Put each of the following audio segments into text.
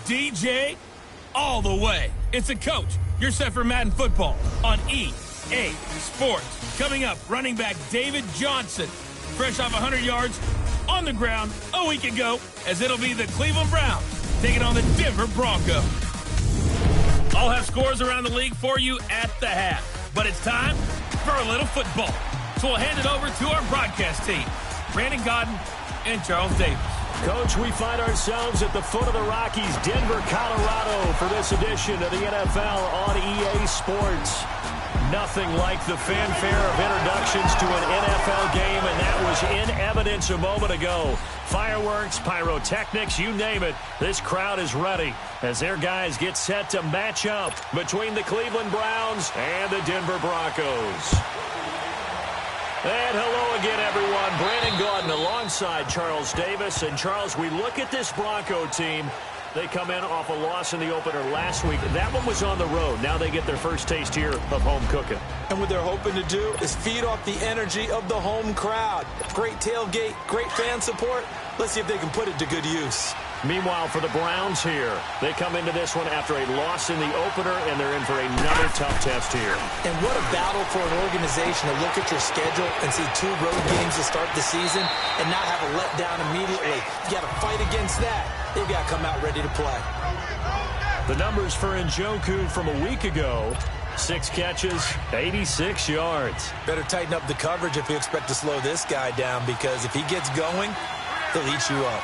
DJ all the way. It's a coach. You're set for Madden football on EA Sports. Coming up, running back David Johnson, fresh off 100 yards on the ground a week ago, as it'll be the Cleveland Browns taking on the Denver Broncos. I'll have scores around the league for you at the half, but it's time for a little football. So we'll hand it over to our broadcast team, Brandon Godden and Charles Davis. Coach, we find ourselves at the foot of the Rockies, Denver, Colorado, for this edition of the NFL on EA Sports. Nothing like the fanfare of introductions to an NFL game, and that was in evidence a moment ago. Fireworks, pyrotechnics, you name it. This crowd is ready as their guys get set to match up between the Cleveland Browns and the Denver Broncos. And hello again, everyone. Brandon Gaudin alongside Charles Davis. And, Charles, we look at this Bronco team. They come in off a loss in the opener last week. That one was on the road. Now they get their first taste here of home cooking. And what they're hoping to do is feed off the energy of the home crowd. Great tailgate, great fan support. Let's see if they can put it to good use. Meanwhile, for the Browns here, they come into this one after a loss in the opener, and they're in for another tough test here. And what a battle for an organization to look at your schedule and see 2 road games to start the season and not have a letdown immediately. You got to fight against that. They've got to come out ready to play. The numbers for Wk2 from a week ago: 6 catches, 86 yards. Better tighten up the coverage if you expect to slow this guy down, because if he gets going, he'll eat you up.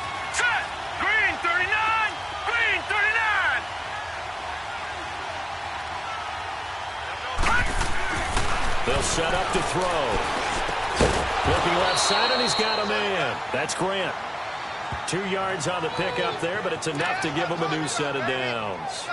Green 39! Green 39! They'll set up to throw. Looking left side, and he's got a man. That's Grant. 2 yards on the pickup there, but it's enough to give him a new set of downs.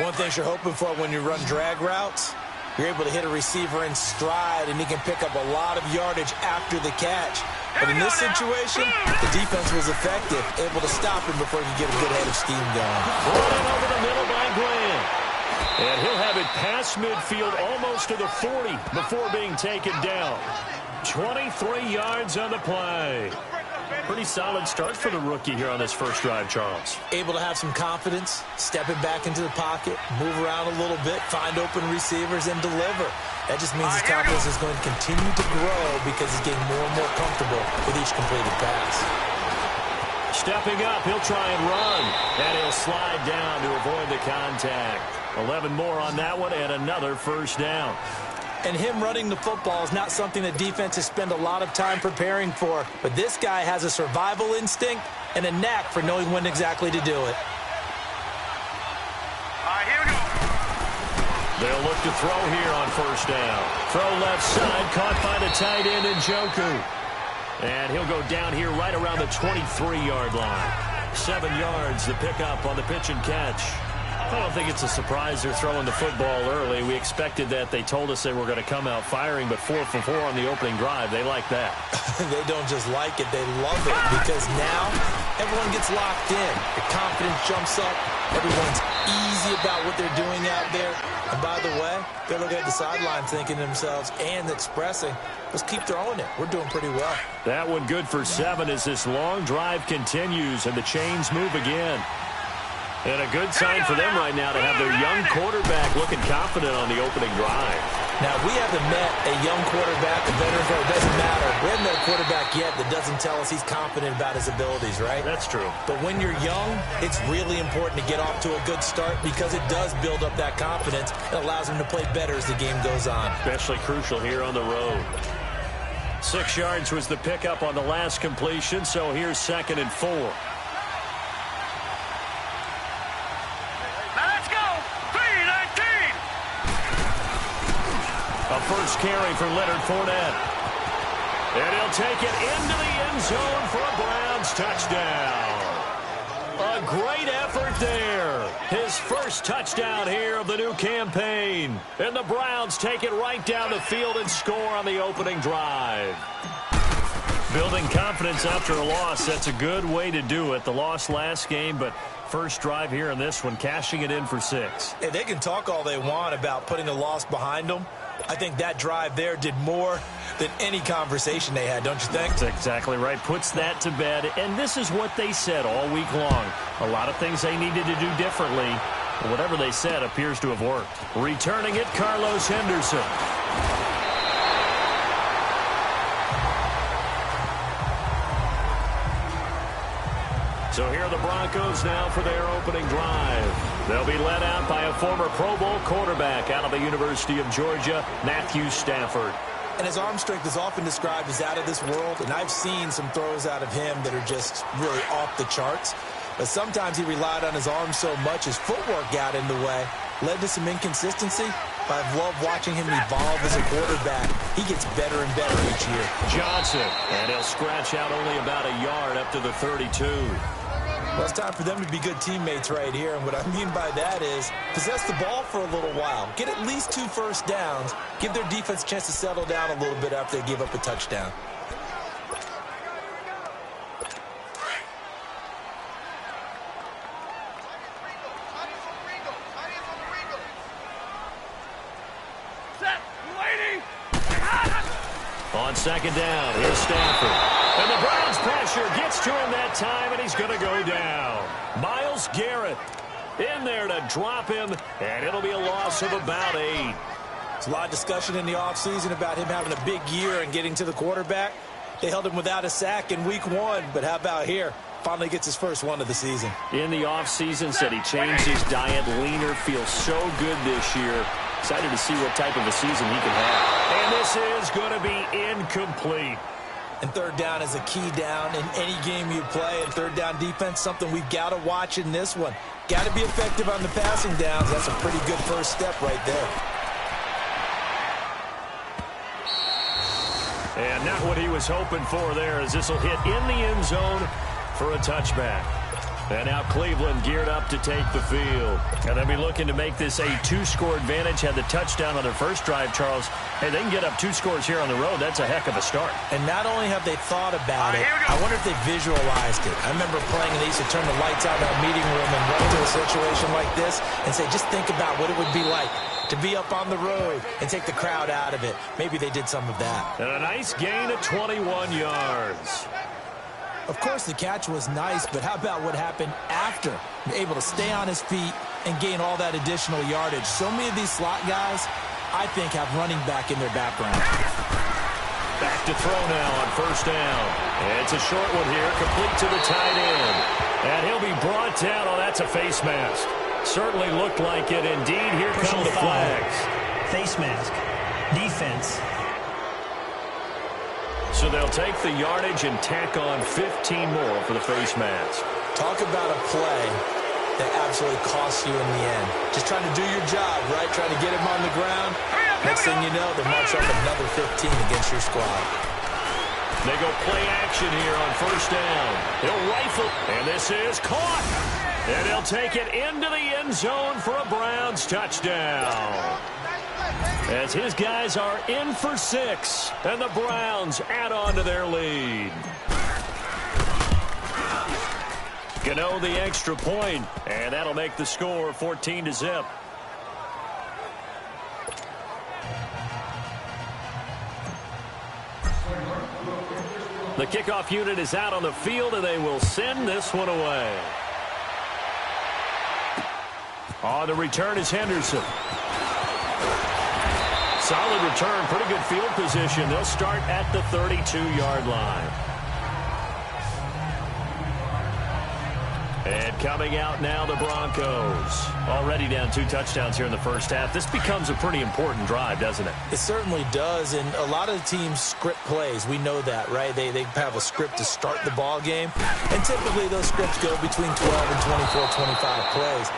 One thing you're hoping for when you run drag routes, you're able to hit a receiver in stride, and he can pick up a lot of yardage after the catch. But in this situation, the defense was effective, able to stop him before he could get a good head of steam going. Brought in over the middle by Grant. And he'll have it past midfield almost to the 40 before being taken down. 23 yards on the play. Pretty solid start for the rookie here on this first drive, Charles. Able to have some confidence, stepping back into the pocket, move around a little bit, find open receivers, and deliver. That just means his confidence is going to continue to grow because he's getting more and more comfortable with each completed pass. Stepping up, he'll try and run. And he'll slide down to avoid the contact. 11 more on that one and another first down. And him running the football is not something that defenses spend a lot of time preparing for. But this guy has a survival instinct and a knack for knowing when exactly to do it. All right, here we go. They'll look to throw here on first down. Throw left side, caught by the tight end Wk2. And he'll go down here right around the 23-yard line. 7 yards to pick up on the pitch and catch. I don't think it's a surprise they're throwing the football early. We expected that. They told us they were going to come out firing, but 4 for 4 on the opening drive. They like that. They don't just like it, they love it, because now everyone gets locked in. The confidence jumps up. Everyone's easy about what they're doing out there. And by the way, they're looking at the sideline thinking to themselves and expressing, let's keep throwing it. We're doing pretty well. That one good for 7 as this long drive continues and the chains move again. And a good sign for them right now to have their young quarterback looking confident on the opening drive. Now, we haven't met a young quarterback, a veteran, it doesn't matter. We haven't met a quarterback yet that doesn't tell us he's confident about his abilities, right? That's true. But when you're young, it's really important to get off to a good start because it does build up that confidence and allows him to play better as the game goes on. Especially crucial here on the road. 6 yards was the pickup on the last completion, so here's 2nd and 4. A first carry for Leonard Fournette. And he'll take it into the end zone for a Browns touchdown. A great effort there. His first touchdown here of the new campaign. And the Browns take it right down the field and score on the opening drive. Building confidence after a loss, that's a good way to do it. The loss last game, but first drive here in this one, cashing it in for 6. Hey, they can talk all they want about putting a loss behind them, I think that drive there did more than any conversation they had, don't you think? That's exactly right. Puts that to bed. And this is what they said all week long. A lot of things they needed to do differently. But whatever they said appears to have worked. Returning it, Carlos Henderson. So here are the Broncos now for their opening drive. They'll be led out by a former Pro Bowl quarterback out of the University of Georgia, Matthew Stafford. And his arm strength is often described as out of this world, and I've seen some throws out of him that are just really off the charts. But sometimes he relied on his arm so much, his footwork got in the way, led to some inconsistency. But I've loved watching him evolve as a quarterback. He gets better and better each year. Johnson, and he'll scratch out only about a yard up to the 32. Well, it's time for them to be good teammates right here. And what I mean by that is possess the ball for a little while. Get at least 2 first downs. Give their defense a chance to settle down a little bit after they give up a touchdown. On second down, here's Stafford. And the Browns pressure gets to him that time, and he's going to go down. Myles Garrett in there to drop him, and it'll be a loss of about 8. There's a lot of discussion in the offseason about him having a big year and getting to the quarterback. They held him without a sack in week 1, but how about here? Finally gets his first one of the season. In the offseason, said he changed his diet, leaner, feels so good this year. Excited to see what type of a season he can have. And this is going to be incomplete. And third down is a key down in any game you play. And third down defense, something we've got to watch in this one. Got to be effective on the passing downs. That's a pretty good first step right there. And not what he was hoping for there, as this will hit in the end zone for a touchback. And now Cleveland geared up to take the field. And they'll be looking to make this a 2-score advantage. Had the touchdown on their first drive, Charles. Hey, they can get up 2 scores here on the road. That's a heck of a start. And not only have they thought about it, I wonder if they visualized it. I remember playing, and they used to turn the lights out in our meeting room and run into a situation like this and say, just think about what it would be like to be up on the road and take the crowd out of it. Maybe they did some of that. And a nice gain of 21 yards. Of course, the catch was nice, but how about what happened after? Able to stay on his feet and gain all that additional yardage. So many of these slot guys, I think, have running back in their background. Back to throw now on first down. It's a short one here, complete to the tight end. And he'll be brought down. Oh, that's a face mask. Certainly looked like it. Indeed, here come the flags. Face mask. Defense. So they'll take the yardage and tack on 15 more for the face mask. Talk about a play that absolutely costs you in the end. Just trying to do your job, right? Trying to get him on the ground. Next thing you know, they march up another 15 against your squad. They go play action here on first down. He'll rifle, and this is caught. And he'll take it into the end zone for a Browns touchdown. As his guys are in for 6, and the Browns add on to their lead. Gano the extra point, and that'll make the score 14-0. The kickoff unit is out on the field, and they will send this one away. On the return is Henderson. Solid return, pretty good field position. They'll start at the 32-yard line. And coming out now, the Broncos. Already down 2 touchdowns here in the first half. This becomes a pretty important drive, doesn't it? It certainly does, and a lot of the teams script plays. We know that, right? They have a script to start the ball game, and typically those scripts go between 12 and 24, 25 plays.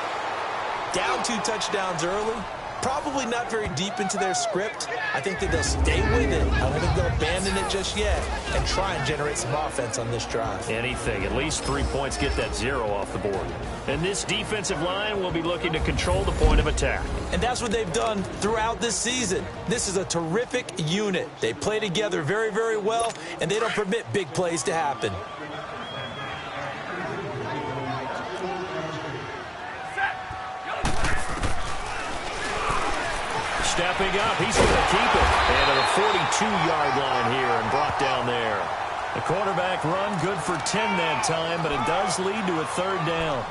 Down 2 touchdowns early, probably not very deep into their script. I think that they'll stay with it. I don't think they'll abandon it just yet and try and generate some offense on this drive. Anything. At least 3 points, get that 0 off the board. And this defensive line will be looking to control the point of attack. And that's what they've done throughout this season. This is a terrific unit. They play together very, very well, and they don't permit big plays to happen. stepping up. He's going to keep it. And at the 42-yard line here and brought down there. The quarterback run good for 10 that time, but it does lead to a third down.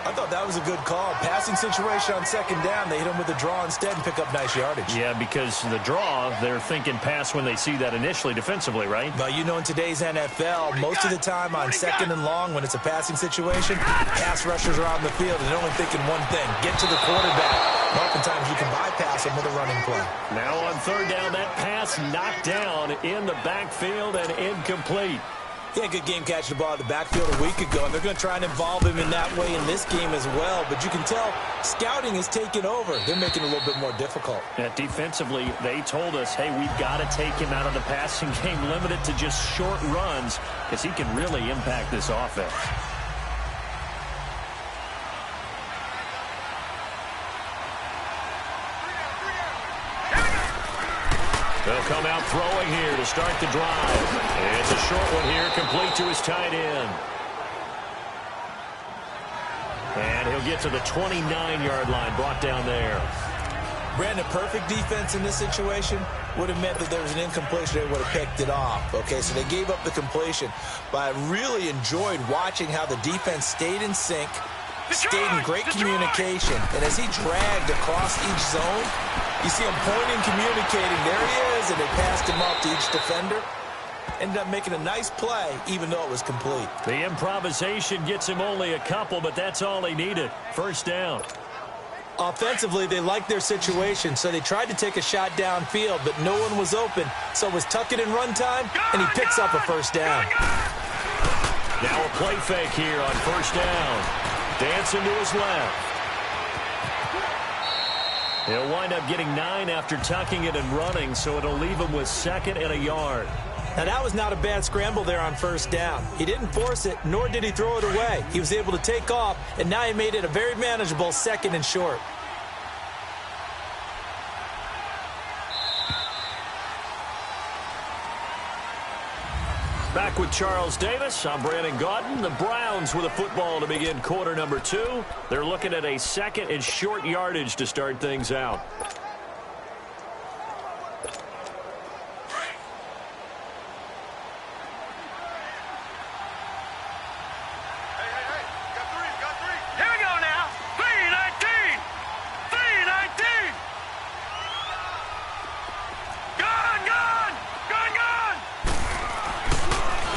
I thought that was a good call. Passing situation on second down. They hit him with a draw instead and pick up nice yardage. Yeah, because the draw, they're thinking pass when they see that initially defensively, right? But you know, in today's NFL, most of the time on second and long, when it's a passing situation, pass rushers are out in the field and they're only thinking one thing, get to the quarterback. And oftentimes you can bypass them with a running play. Now on third down, that pass knocked down in the backfield and incomplete. He had a good game catching the ball at the backfield a week ago, and they're going to try and involve him in that way in this game as well. But you can tell scouting is taking over. They're making it a little bit more difficult. Yeah, defensively, they told us, hey, we've got to take him out of the passing game, limited to just short runs, because he can really impact this offense. They'll come out throwing here to start the drive. It's a short one here, complete to his tight end. And he'll get to the 29-yard line, brought down there. Brandon, perfect defense in this situation would have meant that there was an incompletion. They would have picked it off. Okay, so they gave up the completion. But I really enjoyed watching how the defense stayed in sync, stayed in great communication. And as he dragged across each zone, you see him pointing, communicating. There he is, and they passed him up to each defender. Ended up making a nice play, even though it was complete. The improvisation gets him only a couple, but that's all he needed. First down. Offensively, they liked their situation, so they tried to take a shot downfield, but no one was open. So it was tuck it in run time, and he picks up a first down. Now a play fake here on first down. Dancing to his left. He'll wind up getting 9 after tucking it and running, so it'll leave him with 2nd and a yard. Now, that was not a bad scramble there on first down. He didn't force it, nor did he throw it away. He was able to take off, and now he made it a very manageable 2nd and short. Back with Charles Davis. I'm Brandon Gaudin. The Browns with a football to begin quarter number 2. They're looking at a 2nd and short yardage to start things out. Here we go now. 3-19. 3-19. Gun, gun. Gun, gun.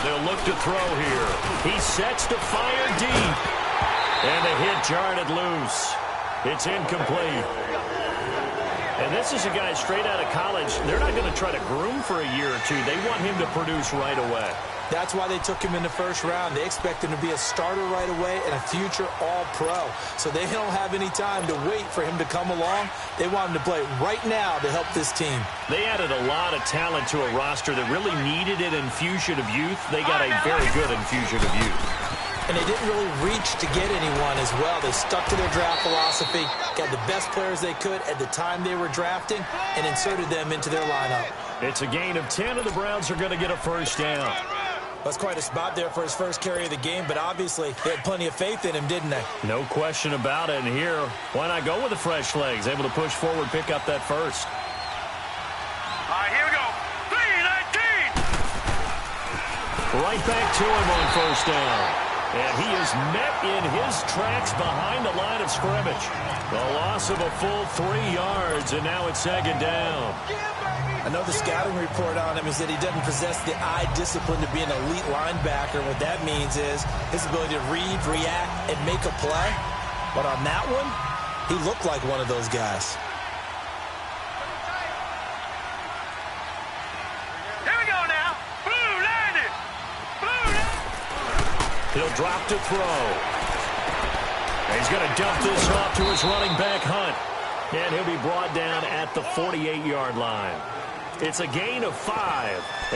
They'll look to throw here. He sets to fire deep. And the hit jarred it loose. It's incomplete. And this is a guy straight out of college. They're not going to try to groom for a year or two. They want him to produce right away. That's why they took him in the first round. They expect him to be a starter right away and a future All-Pro. So they don't have any time to wait for him to come along. They want him to play right now to help this team. They added a lot of talent to a roster that really needed an infusion of youth. They got a very good infusion of youth. And they didn't really reach to get anyone as well. They stuck to their draft philosophy, got the best players they could at the time they were drafting, and inserted them into their lineup. It's a gain of 10, and the Browns are going to get a first down. That's quite a spot there for his first carry of the game, but obviously they had plenty of faith in him, didn't they? No question about it. And here, why not go with the fresh legs? Able to push forward, pick up that first. All right, here we go. 3-19. Right back to him on first down. And he is met in his tracks behind the line of scrimmage. The loss of a full 3 yards, and now it's second down. I know the scouting report on him is that he doesn't possess the eye discipline to be an elite linebacker. What that means is his ability to read, react, and make a play. But on that one, he looked like one of those guys. Here we go now. Blue landed. Blue landed. He'll drop to throw. And he's going to dump this off to his running back, Hunt. And he'll be brought down at the 48-yard line. It's a gain of 5,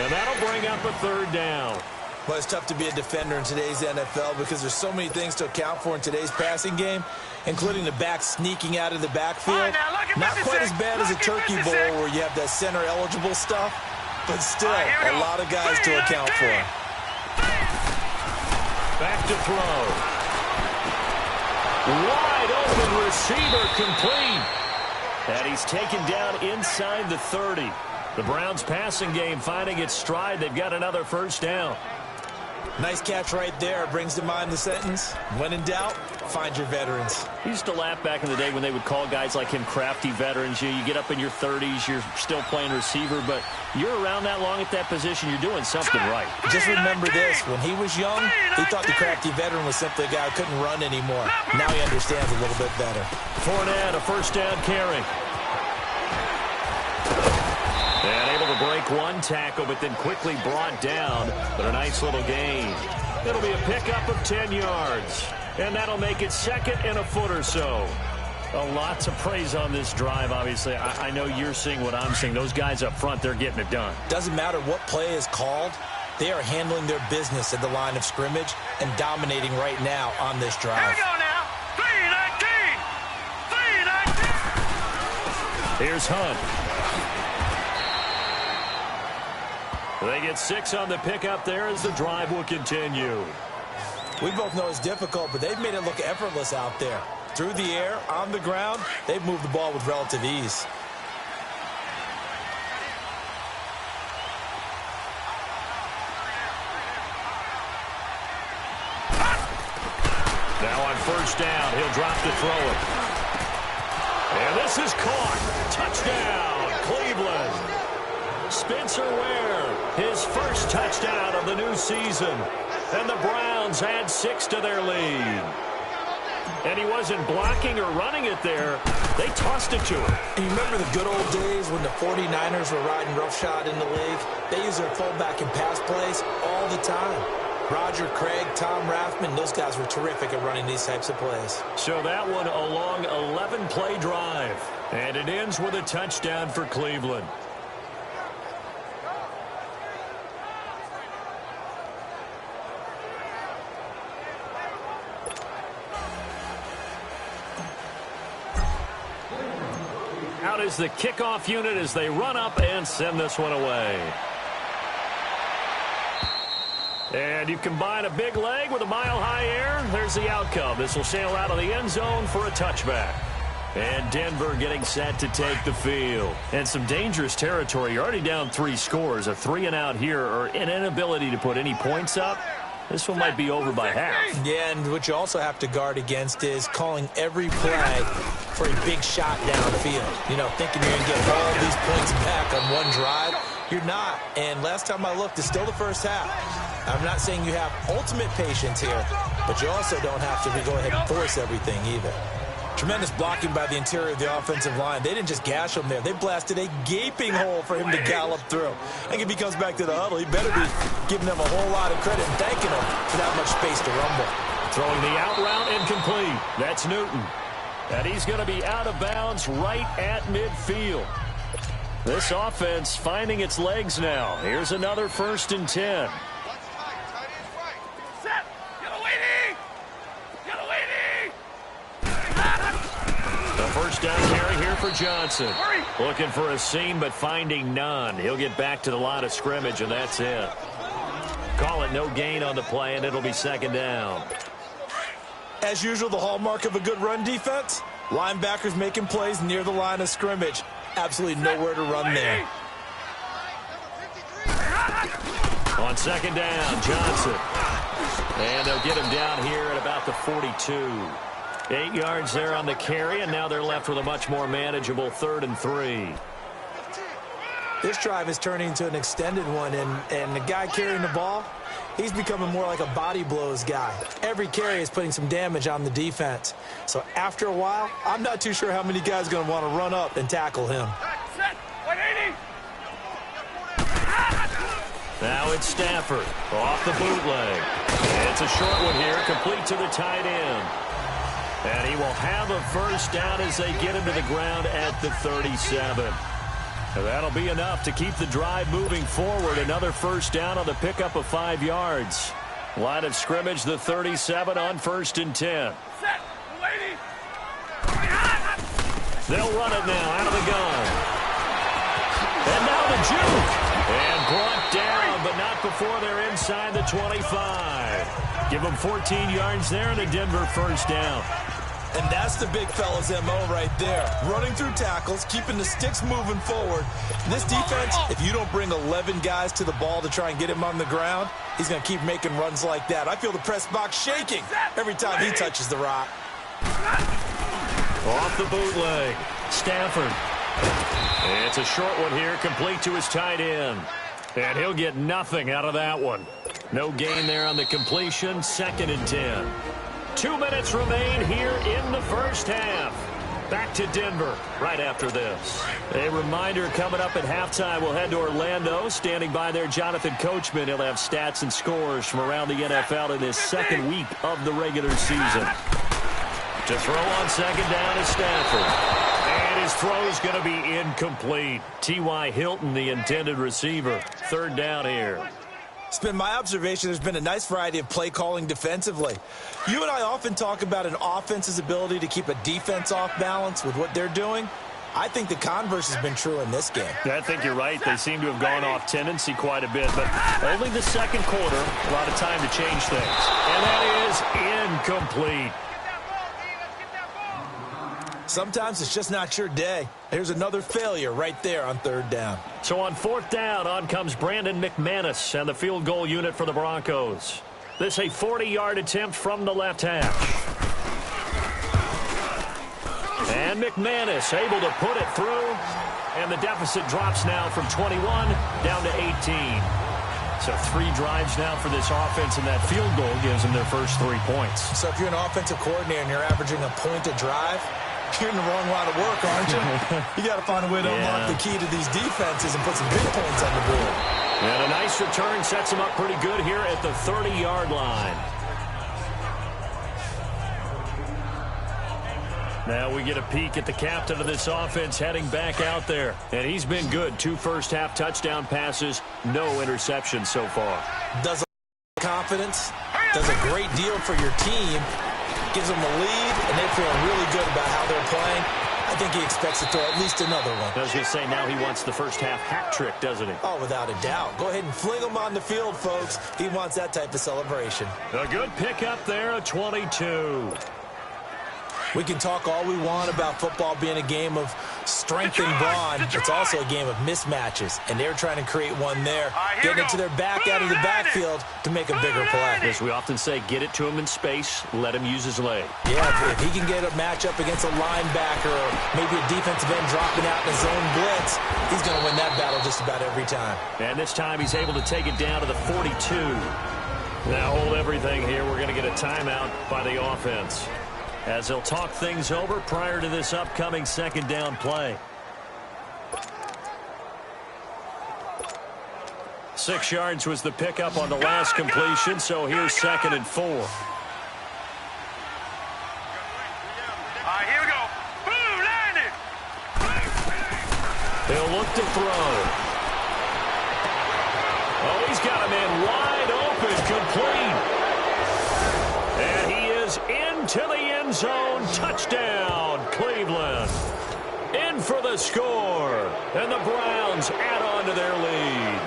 and that'll bring up a third down. Well, it's tough to be a defender in today's NFL because there's so many things to account for in today's passing game, including the back sneaking out of the backfield. All right, now look at Not 56. quite as bad as a Look at turkey 56. bowl where you have that center-eligible stuff, but still All right, here we a go. lot of guys to account for. Back to throw. Wide open receiver complete. And he's taken down inside the 30. The Browns passing game finding its stride. They've got another first down. Nice catch right there. Brings to mind the sentence, when in doubt, find your veterans. I used to laugh back in the day when they would call guys like him crafty veterans. You get up in your 30s, you're still playing receiver, but you're around that long at that position, you're doing something right. Just remember this, when he was young, he thought the crafty veteran was simply a guy who couldn't run anymore. Now he understands a little bit better. Fournette, a first down carry. And able to break one tackle, but then quickly brought down. But a nice little gain. It'll be a pickup of 10 yards. And that'll make it second and a foot or so. A lot to praise on this drive, obviously. I know you're seeing what I'm seeing. Those guys up front, they're getting it done. Doesn't matter what play is called. They are handling their business at the line of scrimmage and dominating right now on this drive. Here we go now. 3-19. 3-19. Here's Hunt. They get 6 on the pickup there as the drive will continue. We both know it's difficult, but they've made it look effortless out there. Through the air, on the ground, they've moved the ball with relative ease. Now on first down, he'll drop to throw it. And this is caught. Touchdown, Cleveland. Spencer Ware, his first touchdown of the new season. And the Browns add 6 to their lead. And he wasn't blocking or running it there. They tossed it to him. And you remember the good old days when the 49ers were riding roughshod in the league? They used their fullback in pass plays all the time. Roger Craig, Tom Rathman, those guys were terrific at running these types of plays. So that one a long 11-play drive. And it ends with a touchdown for Cleveland. Out is the kickoff unit as they run up and send this one away. And you combine a big leg with a mile-high air. There's the outcome. This will sail out of the end zone for a touchback. And Denver getting set to take the field. And some dangerous territory. You're already down 3 scores. A 3-and-out here or an inability to put any points up. This one might be over by half. Yeah, and what you also have to guard against is calling every play for a big shot downfield. You know, thinking you're going to get all these points back on one drive. You're not. And last time I looked, it's still the first half. I'm not saying you have ultimate patience here, but you also don't have to go ahead and force everything either. Tremendous blocking by the interior of the offensive line. They didn't just gash him there. They blasted a gaping hole for him to gallop through. I think if he comes back to the huddle, he better be giving them a whole lot of credit and thanking them for that much space to rumble. Throwing the out route incomplete. That's Newton. And he's going to be out of bounds right at midfield. This offense finding its legs now. Here's another 1st and 10. First down carry here for Johnson. Looking for a seam, but finding none. He'll get back to the line of scrimmage, and that's it. Call it no gain on the play, and it'll be 2nd down. As usual, the hallmark of a good run defense, linebackers making plays near the line of scrimmage. Absolutely nowhere to run there. On 2nd down, Johnson. And they'll get him down here at about the 42. 8 yards there on the carry, and now they're left with a much more manageable 3rd and 3. This drive is turning into an extended one, and the guy carrying the ball, he's becoming more like a body blows guy. Every carry is putting some damage on the defense. So after a while, I'm not too sure how many guys are going to want to run up and tackle him. Now it's Stafford off the bootleg. It's a short one here, complete to the tight end. And he will have a first down as they get him to the ground at the 37. And that'll be enough to keep the drive moving forward. Another first down on the pickup of 5 yards. Line of scrimmage, the 37 on 1st and 10. They'll run it now out of the gun. And now the juke. And brought down, but not before they're inside the 25. Give them 14 yards there and a Denver first down. And that's the big fella's MO right there. Running through tackles, keeping the sticks moving forward. This defense, if you don't bring 11 guys to the ball to try and get him on the ground, he's going to keep making runs like that. I feel the press box shaking every time he touches the rock. Off the bootleg. Stafford. It's a short one here, complete to his tight end. And he'll get nothing out of that one. No gain there on the completion. 2nd and 10. 2 minutes remain here in the first half. Back to Denver right after this. A reminder coming up at halftime. We'll head to Orlando. Standing by there, Jonathan Coachman. He'll have stats and scores from around the NFL in his 2nd week of the regular season. To throw on 2nd down is Stafford. And his throw's going to be incomplete. T.Y. Hilton, the intended receiver. 3rd down here. It's been my observation there's been a nice variety of play calling defensively. You and I often talk about an offense's ability to keep a defense off balance with what they're doing. I think the converse has been true in this game. I think you're right. They seem to have gone off tendency quite a bit, but only the 2nd quarter, a lot of time to change things. And that is incomplete. Sometimes it's just not your day. Here's another failure right there on 3rd down. So on 4th down, on comes Brandon McManus and the field goal unit for the Broncos. This a 40-yard attempt from the left hash. And McManus able to put it through. And the deficit drops now from 21 down to 18. So 3 drives now for this offense, and that field goal gives them their first 3 points. So if you're an offensive coordinator and you're averaging a point a drive, you're in the wrong line of work, aren't you? You got to find a way to unlock the key to these defenses and put some big points on the board. And a nice return sets him up pretty good here at the 30-yard line. Now we get a peek at the captain of this offense heading back out there. And he's been good. 2 first-half touchdown passes, no interceptions so far. Does a confidence, does a great deal for your team, gives them the lead, and they're feeling really good about how they're playing. I think he expects to throw at least another one. I was going to say, now he wants the first-half hat trick, doesn't he? Oh, without a doubt. Go ahead and fling him on the field, folks. He wants that type of celebration. A good pickup there, a 22. We can talk all we want about football being a game of strength and brawn. It's also a game of mismatches, and they're trying to create one there, getting it to their back out of the backfield to make a bigger play. As we often say, get it to him in space, let him use his leg. Yeah, if he can get a matchup against a linebacker or maybe a defensive end dropping out in a zone blitz, he's going to win that battle just about every time. And this time he's able to take it down to the 42. Now hold everything here. We're going to get a timeout by the offense, as they'll talk things over prior to this upcoming 2nd down play. 6 yards was the pickup on the last completion, so here's 2nd and 4. All right, here we go. Boom, land it. He'll look to throw. Oh, he's got a man wide open, complete. And he is into the end zone. Touchdown, Cleveland. In for the score. And the Browns add on to their lead.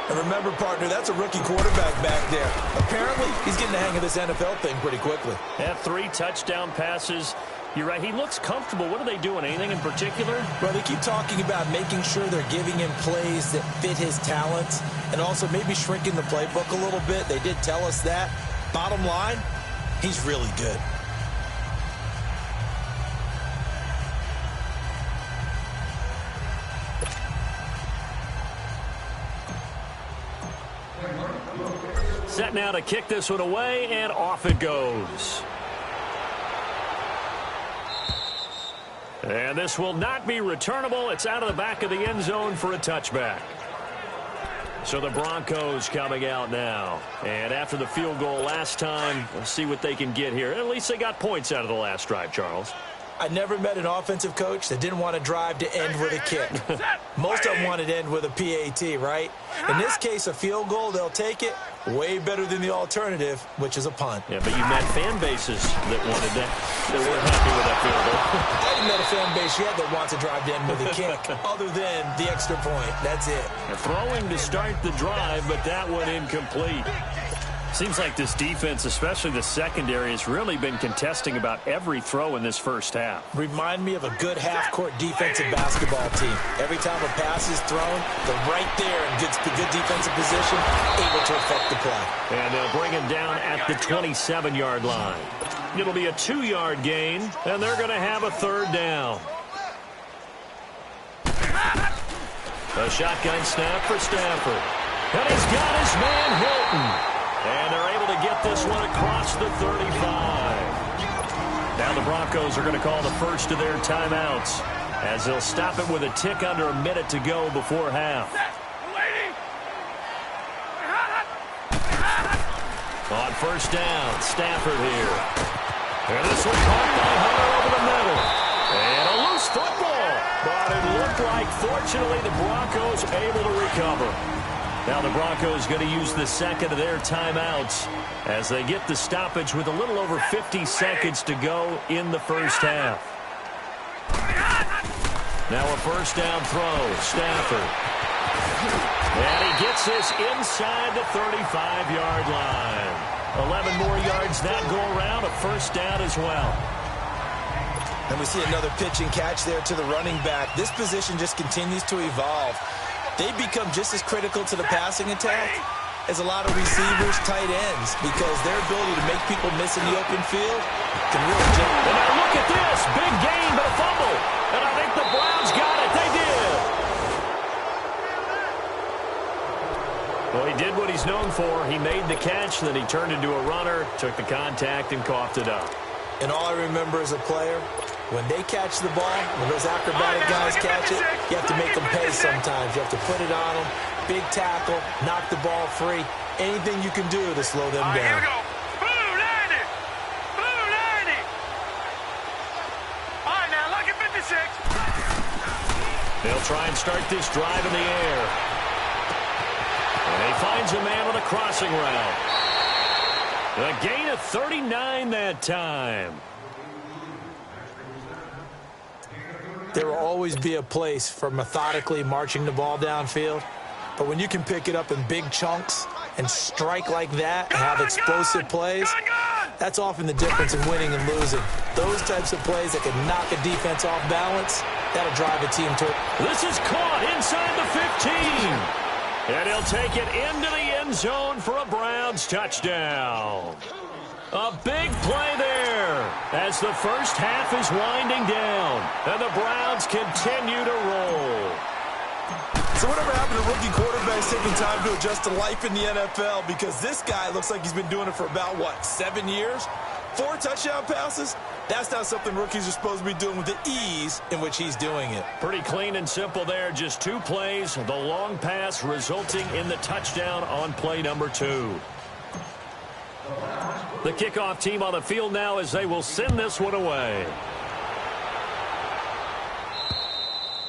And remember, partner, that's a rookie quarterback back there. Apparently, he's getting the hang of this NFL thing pretty quickly. Had 3 touchdown passes. You're right, he looks comfortable. What are they doing? Anything in particular? Well, they keep talking about making sure they're giving him plays that fit his talents and also maybe shrinking the playbook a little bit. They did tell us that. Bottom line, he's really good. Set now to kick this one away, and off it goes. And this will not be returnable. It's out of the back of the end zone for a touchback. So the Broncos coming out now. And after the field goal last time, we'll see what they can get here. At least they got points out of the last drive, Charles. I never met an offensive coach that didn't want to drive to end with a kick. Most of them wanted to end with a PAT, right? In this case, a field goal, they'll take it. Way better than the alternative, which is a punt. Yeah, but you met fan bases that wanted that. They weren't happy with that field goal. I haven't met a fan base yet that wants to drive to end with a kick, other than the extra point. That's it. They're throwing to start the drive, but that one incomplete. Seems like this defense, especially the secondary, has really been contesting about every throw in this first half. Remind me of a good half-court defensive basketball team. Every time a pass is thrown, they're right there in good defensive position, able to affect the play. And they'll bring him down at the 27-yard line. It'll be a 2-yard gain, and they're going to have a third down. A shotgun snap for Stafford. And he's got his man Hilton. And they're able to get this one across the 35. Now the Broncos are going to call the first of their timeouts as they'll stop it with a tick under a minute to go before half. On first down, Stafford here. And this one caught by Hunter over the middle. And a loose football. But it looked like, fortunately, the Broncos able to recover. Now the Broncos going to use the second of their timeouts as they get the stoppage with a little over 50 seconds to go in the first half. Now a first down throw, Stafford. And he gets this inside the 35-yard line. 11 more yards that go around, a first down as well. And we see another pitch and catch there to the running back. This position just continues to evolve. They become just as critical to the passing attack as a lot of receivers, tight ends, because their ability to make people miss in the open field can really jump. And now look at this. Big gain, but a fumble. And I think the Browns got it. They did. Well, he did what he's known for. He made the catch, then he turned into a runner, took the contact, and coughed it up. And all I remember as a player, when they catch the ball, when those acrobatic guys catch it, you have to make them pay sometimes. You have to put it on them, big tackle, knock the ball free. Anything you can do to slow them down. Here we go. Blue 90. Blue 90. All right, now, look at 56. They'll try and start this drive in the air. And he finds a man on a crossing route. A gain of 39 that time. There will always be a place for methodically marching the ball downfield. But when you can pick it up in big chunks and strike like that and have explosive plays, that's often the difference in winning and losing. Those types of plays that can knock a defense off balance, that'll drive a team to it. This is caught inside the 15. And he'll take it into the end zone for a Browns touchdown. A big play there as the first half is winding down. And the Browns continue to roll. So whatever happened to rookie quarterbacks taking time to adjust to life in the NFL? Because this guy looks like he's been doing it for about, 7 years? 4 touchdown passes? That's not something rookies are supposed to be doing with the ease in which he's doing it. Pretty clean and simple there. Just 2 plays. The long pass resulting in the touchdown on play number 2. The kickoff team on the field now as they will send this one away.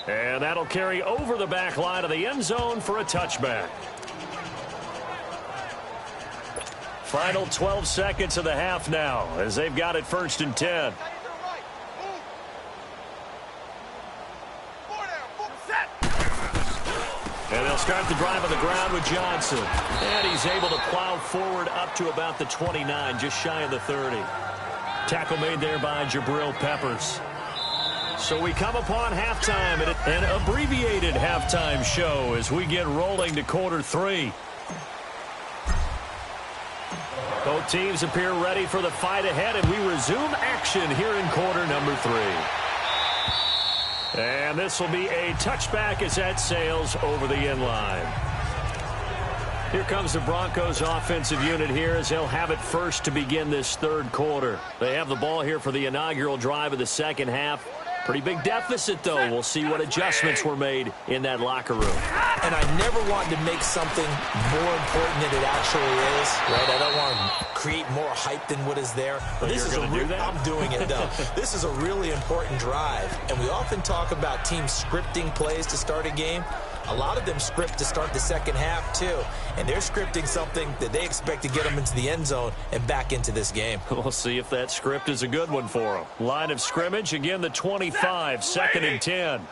And that'll carry over the back line of the end zone for a touchback. Final 12 seconds of the half now as they've got it 1st and 10. And they'll start the drive on the ground with Johnson. And he's able to plow forward up to about the 29, just shy of the 30. Tackle made there by Jabril Peppers. So we come upon halftime, an abbreviated halftime show as we get rolling to quarter 3. Both teams appear ready for the fight ahead, and we resume action here in quarter number 3. And this will be a touchback as that sails over the end line. Here comes the Broncos offensive unit here as they'll have it first to begin this 3rd quarter. They have the ball here for the inaugural drive of the second half. Pretty big deficit, though. We'll see what adjustments were made in that locker room. And I never wanted to make something more important than it actually is, right? I don't want to create more hype than what is there. But this is I'm doing it, though. This is a really important drive. And we often talk about teams scripting plays to start a game. A lot of them script to start the second half, too. And they're scripting something that they expect to get them into the end zone and back into this game. We'll see if that script is a good one for them. Line of scrimmage, again, the 25, 2nd and 10.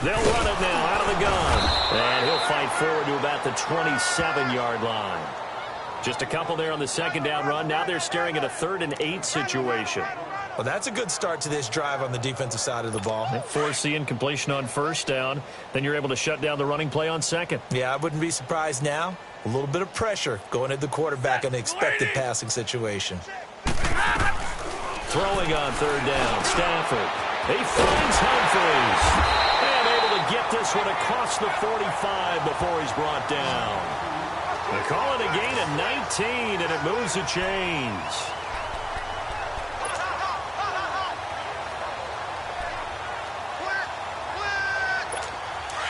They'll run it now out of the gun. And he'll fight forward to about the 27-yard line. Just a couple there on the second down run. Now they're staring at a 3rd and 8 situation. Well, that's a good start to this drive on the defensive side of the ball. They force the incompletion on first down. Then you're able to shut down the running play on second. Yeah, I wouldn't be surprised now. A little bit of pressure going at the quarterback in an expected passing situation. Throwing on 3rd down, Stafford. He finds Humphries. And able to get this one across the 45 before he's brought down. They call it a gain of 19, and it moves the chains.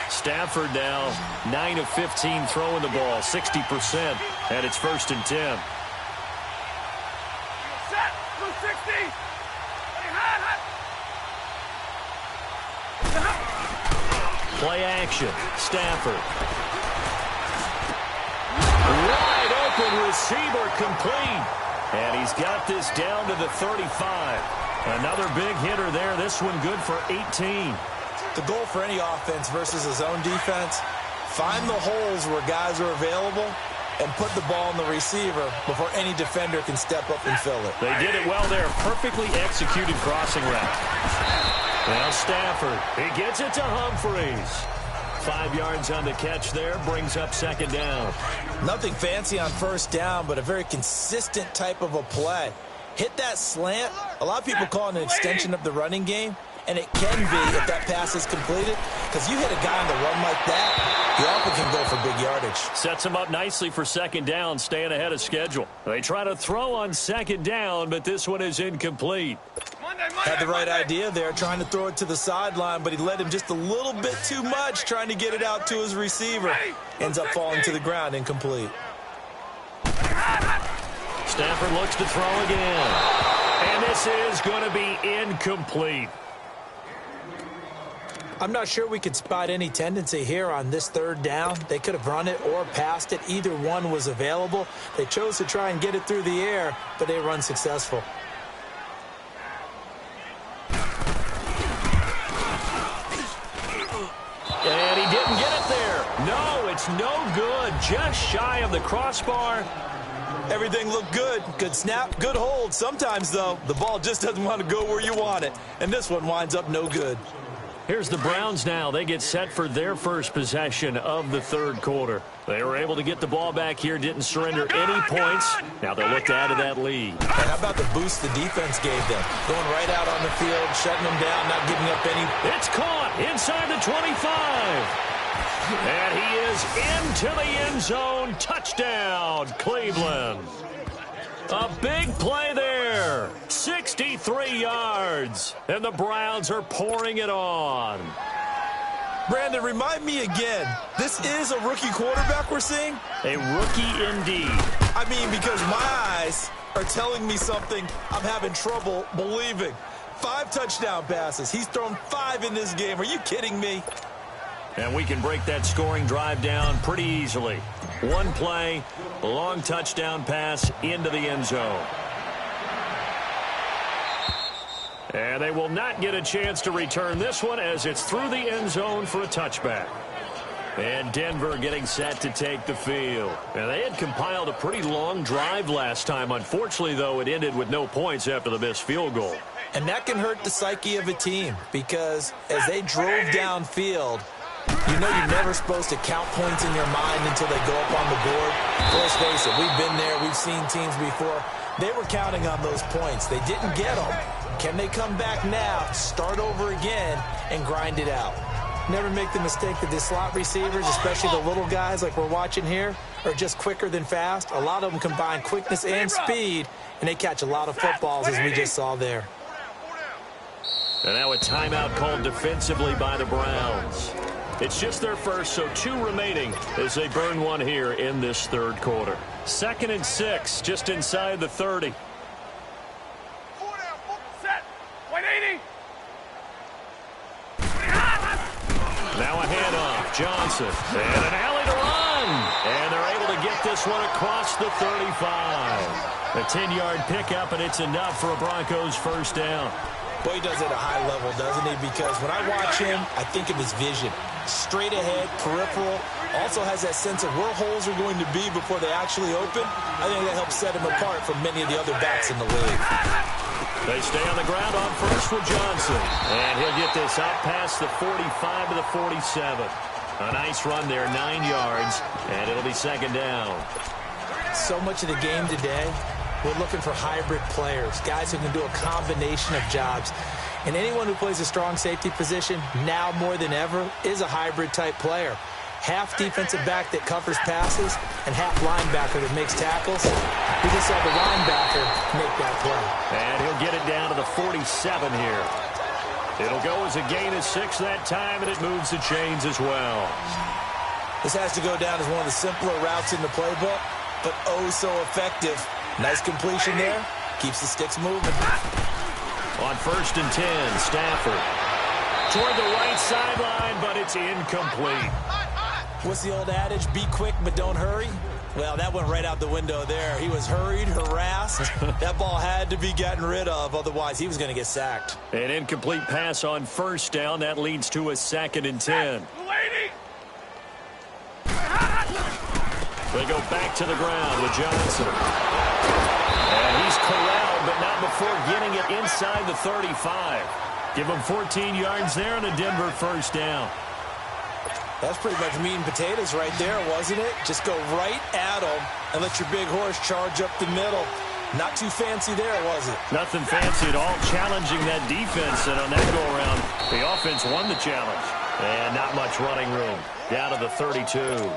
Stafford now 9 of 15 throwing the ball, 60%, and it's 1st and 10. Set. 260. Play action. Stafford. Wide open receiver complete. And he's got this down to the 35. Another big hitter there. This one good for 18. The goal for any offense versus a zone defense, find the holes where guys are available and put the ball in the receiver before any defender can step up and fill it. They did it well there. Perfectly executed crossing route. Now Stafford, he gets it to Humphries. 5 yards on the catch there, brings up 2nd down. Nothing fancy on 1st down, but a very consistent type of a play. Hit that slant. A lot of people call it an extension of the running game. And it can be if that pass is completed, because you hit a guy on the run like that, he often can go for big yardage. Sets him up nicely for 2nd down, staying ahead of schedule. They try to throw on 2nd down, but this one is incomplete. Had the right idea there, trying to throw it to the sideline, but he led him just a little bit too much, trying to get it out to his receiver. Ends up falling to the ground, incomplete. Stafford looks to throw again. And this is going to be incomplete. I'm not sure we could spot any tendency here on this 3rd down. They could have run it or passed it. Either one was available. They chose to try and get it through the air, but they run successful. And he didn't get it there. No, it's no good. Just shy of the crossbar. Everything looked good. Good snap, good hold. Sometimes, though, the ball just doesn't want to go where you want it. And this one winds up no good. Here's the Browns now. They get set for their first possession of the 3rd quarter. They were able to get the ball back here, didn't surrender any points. Now they'll look to add to that lead. And how about the boost the defense gave them? Going right out on the field, shutting them down, not giving up any. It's caught inside the 25. And he is into the end zone. Touchdown, Cleveland. A big play there. 63 yards. And the Browns are pouring it on. Brandon, remind me again, this is a rookie quarterback we're seeing? A rookie indeed. I mean, because my eyes are telling me something I'm having trouble believing. 5 touchdown passes. He's thrown 5 in this game. Are you kidding me? And we can break that scoring drive down pretty easily. One play, a long touchdown pass into the end zone. And they will not get a chance to return this one as it's through the end zone for a touchback. And Denver getting set to take the field. And they had compiled a pretty long drive last time. Unfortunately, though, it ended with no points after the missed field goal. And that can hurt the psyche of a team because as they drove downfield, you know you're never supposed to count points in your mind until they go up on the board. Let's face it, we've been there. We've seen teams before. They were counting on those points. They didn't get them. Can they come back now, start over again, and grind it out? Never make the mistake that the slot receivers, especially the little guys like we're watching here, are just quicker than fast. A lot of them combine quickness and speed, and they catch a lot of footballs as we just saw there. And now a timeout called defensively by the Browns. It's just their first, so 2 remaining as they burn one here in this 3rd quarter. 2nd and 6, just inside the 30. Set. 180. Now a handoff. Johnson. And an alley to run. And they're able to get this one across the 35. A 10-yard pickup, and it's enough for a Broncos first down. Boy, he does it at a high level, doesn't he? Because when I watch him, I think of his vision. Straight ahead, peripheral, Also has that sense of where holes are going to be before they actually open. I think that helps set him apart from many of the other backs in the league. They stay on the ground on first with Johnson. And he'll get this out past the 45 to the 47. A nice run there, 9 yards, and it'll be second down. So much of the game today, we're looking for hybrid players, guys who can do a combination of jobs. And anyone who plays a strong safety position, now more than ever, is a hybrid-type player. Half defensive back that covers passes and half linebacker that makes tackles. We just saw the linebacker make that play. And he'll get it down to the 47 here. It'll go as a gain of 6 that time, and it moves the chains as well. This has to go down as one of the simpler routes in the playbook, but oh so effective. Nice completion there. Keeps the sticks moving. On first and 10, Stafford. Toward the right sideline, but it's incomplete. What's the old adage? Be quick, but don't hurry. Well, that went right out the window there. He was hurried, harassed. That ball had to be gotten rid of, otherwise he was going to get sacked. An incomplete pass on first down. That leads to a 2nd and 10. They go back to the ground with Johnson. And he's corralled, but not before getting it inside the 35. Give him 14 yards there and a Denver first down. That's pretty much meat and potatoes right there, wasn't it? Just go right at him and let your big horse charge up the middle. Not too fancy there, was it? Nothing fancy at all, challenging that defense. And on that go-around, the offense won the challenge. And not much running room. Down to the 32.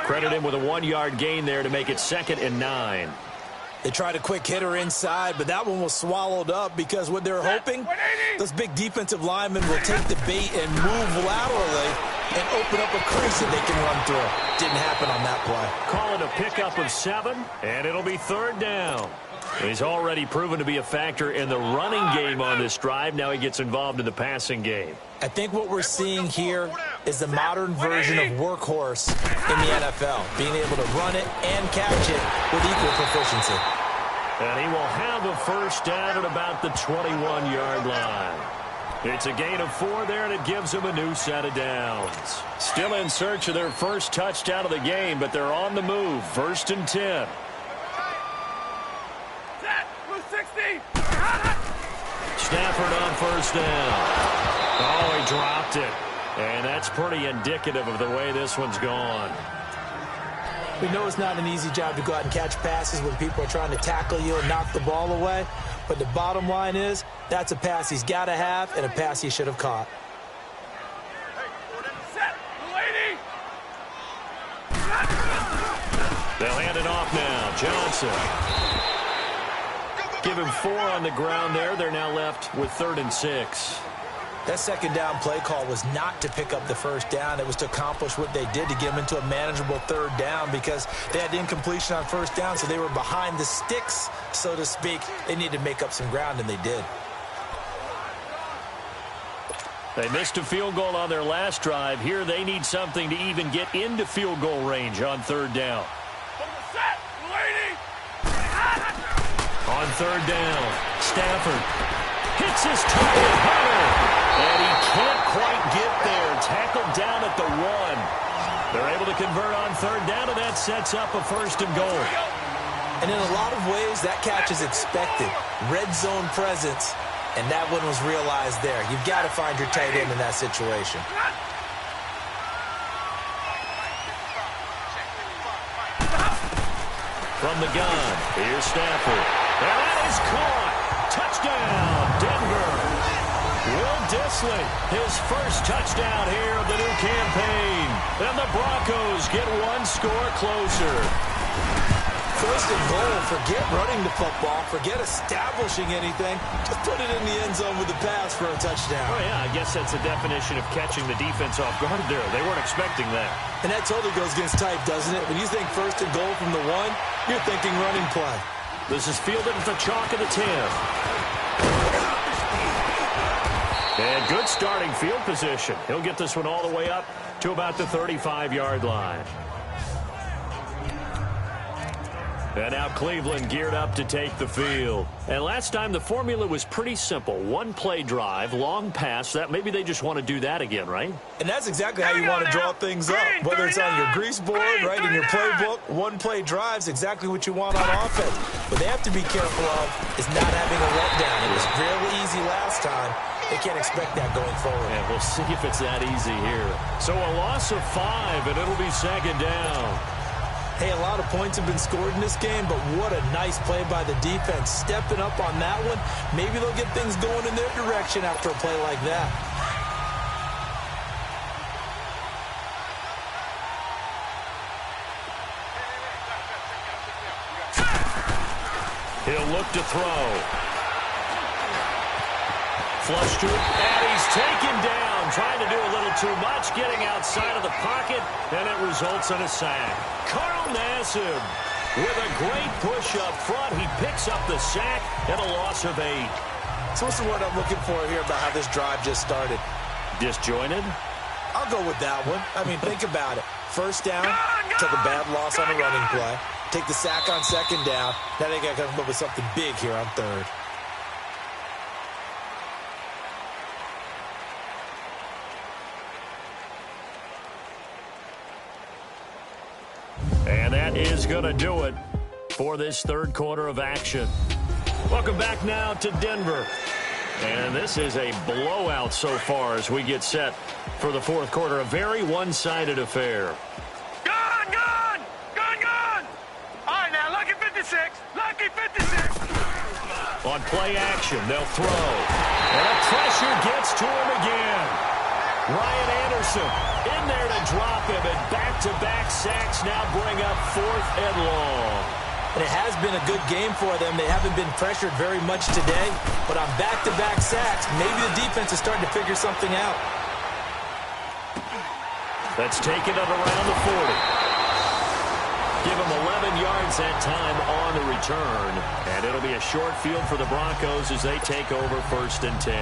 Credit him with a 1-yard gain there to make it 2nd and 9. They tried a quick hitter inside, but that one was swallowed up because what they're hoping, those big defensive linemen will take the bait and move laterally and open up a crease that they can run through. Didn't happen on that play. Call it a pickup of 7, and it'll be 3rd down. He's already proven to be a factor in the running game on this drive. Now he gets involved in the passing game. I think what we're seeing here is the modern version of workhorse in the NFL, being able to run it and catch it with equal proficiency. And he will have a first down at about the 21-yard line. It's a gain of 4 there, and it gives them a new set of downs. Still in search of their first touchdown of the game, but they're on the move. 1st and 10. Stafford on first down. Oh, he dropped it. And that's pretty indicative of the way this one's gone. We know it's not an easy job to go out and catch passes when people are trying to tackle you and knock the ball away. But the bottom line is, that's a pass he's got to have and a pass he should have caught. They'll hand it off now. Johnson. Give him 4 on the ground there. They're now left with 3rd and 6. That second down play call was not to pick up the first down. It was to accomplish what they did to get them into a manageable 3rd down because they had incompletion on first down, so they were behind the sticks, so to speak. They needed to make up some ground, and they did. They missed a field goal on their last drive. Here they need something to even get into field goal range on 3rd down. On 3rd down, Stafford hits his target harder. And he can't quite get there. Tackled down at the 1. They're able to convert on 3rd down, and that sets up a 1st and goal. And in a lot of ways, that catch is expected. Red zone presence, and that one was realized there. You've got to find your tight end in that situation. From the gun, here's Stafford. And that is caught. Touchdown, Denver. Will Dissly, his first touchdown here of the new campaign. And the Broncos get 1 score closer. 1st and goal. Forget running the football. Forget establishing anything. Just put it in the end zone with the pass for a touchdown. Oh, yeah, I guess that's a definition of catching the defense off guard there. They weren't expecting that. And that totally goes against type, doesn't it? When you think 1st and goal from the 1, you're thinking running play. This is fielded at the chalk of the 10. And good starting field position. He'll get this one all the way up to about the 35-yard line. And now Cleveland geared up to take the field. And last time the formula was pretty simple. One-play drive, long pass. That maybe they just want to do that again, right? And that's exactly how you want to draw things up. Whether it's on your grease board, right, in your playbook, one-play drives exactly what you want on offense. What they have to be careful of is not having a letdown. It was real easy last time. They can't expect that going forward. And we'll see if it's that easy here. So a loss of 5, and it'll be second down. Hey, a lot of points have been scored in this game, but what a nice play by the defense. Stepping up on that one, maybe they'll get things going in their direction after a play like that. He'll look to throw. Flush to it, and he's taken down. Trying to do a little too much, getting outside of the pocket, and it results in a sack. Carl Nassib with a great push up front. He picks up the sack and a loss of 8. So what's the word I'm looking for here about how this drive just started? Disjointed? I'll go with that one. I mean, think about it. First down, took a bad loss on a running play. Take the sack on second down. Now they got to come up with something big here on third. And that is going to do it for this third quarter of action. Welcome back now to Denver. And this is a blowout so far as we get set for the fourth quarter. A very one-sided affair. Gone! All right, now, lucky 56. Lucky 56. On play action, they'll throw. And the pressure gets to him again. Ryan Anderson in there to drop him, and back-to-back sacks now bring up 4th and long. And it has been a good game for them. They haven't been pressured very much today, but on back-to-back sacks, maybe the defense is starting to figure something out. That's taken it around the 40. Give him 11 yards that time on the return, and it'll be a short field for the Broncos as they take over 1st and 10.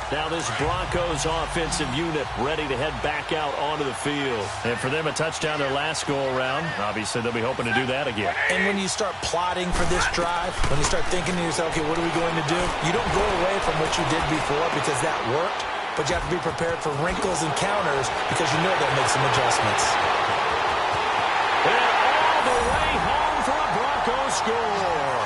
Now this Broncos offensive unit ready to head back out onto the field. And for them, a touchdown their last go-around. Obviously, they'll be hoping to do that again. And when you start plotting for this drive, when you start thinking to yourself, okay, what are we going to do? You don't go away from what you did before because that worked, but you have to be prepared for wrinkles and counters because you know they'll make some adjustments. And all the way home for a Broncos score.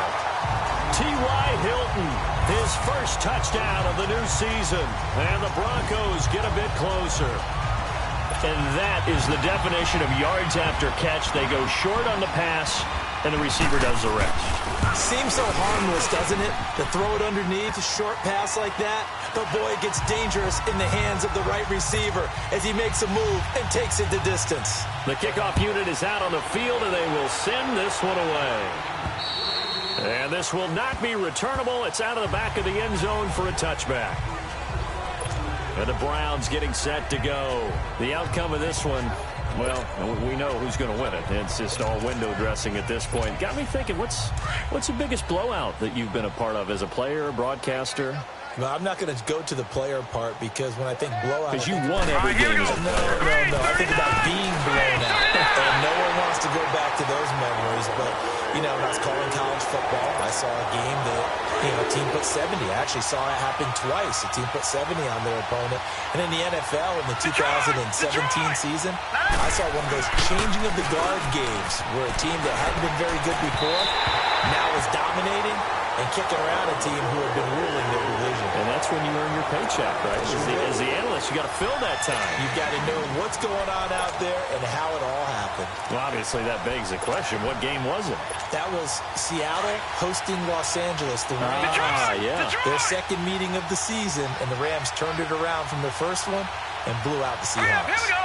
T.Y. Hilton, his first touchdown of the new season. And the Broncos get a bit closer. And that is the definition of yards after catch. They go short on the pass, and the receiver does the rest. Seems so harmless, doesn't it? To throw it underneath, a short pass like that. But boy, it gets dangerous in the hands of the right receiver as he makes a move and takes it the distance. The kickoff unit is out on the field, and they will send this one away. And this will not be returnable. It's out of the back of the end zone for a touchback. And the Browns getting set to go. The outcome of this one, well, we know who's going to win it. It's just all window dressing at this point. Got me thinking, what's the biggest blowout that you've been a part of as a player, broadcaster? No, I'm not going to go to the player part because when I think blowout... Because you won every game. No. I think about being blown out. And no one wants to go back to those memories. But, you know, when I was calling college football, I saw a game that, a team put 70. I actually saw it happen twice. A team put 70 on their opponent. And in the NFL, in the 2017 season, I saw one of those changing of the guard games where a team that hadn't been very good before now is dominating and kicking around a team who had been ruling their division. And that's when you earn your paycheck, right? As the analyst, you got to fill that time. You've got to know what's going on out there and how it all happened. Well, obviously, that begs the question, what game was it? That was Seattle hosting Los Angeles. The Rams. Yeah. Their second meeting of the season, and the Rams turned it around from their first one and blew out the Seahawks. Here we go.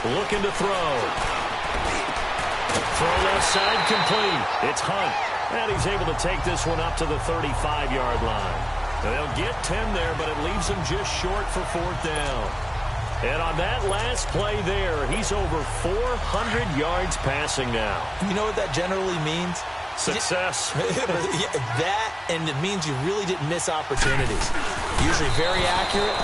3-19. Looking to throw. Throw left side complete. It's Hunt. And he's able to take this one up to the 35-yard line. They'll get 10 there, but it leaves them just short for 4th down. And on that last play there, he's over 400 yards passing now. You know what that generally means? Success. That, and it means you really didn't miss opportunities. Usually very accurate.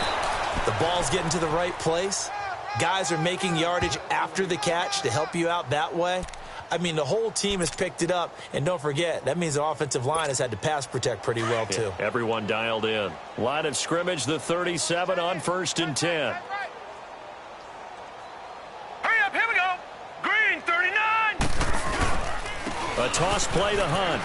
The ball's getting to the right place. Guys are making yardage after the catch to help you out that way. I mean, the whole team has picked it up. And don't forget, that means the offensive line has had to pass protect pretty well, too. Yeah, everyone dialed in. Line of scrimmage, the 37 on 1st and 10. Hurry up, here we go. Green, 39. A toss play to Hunt.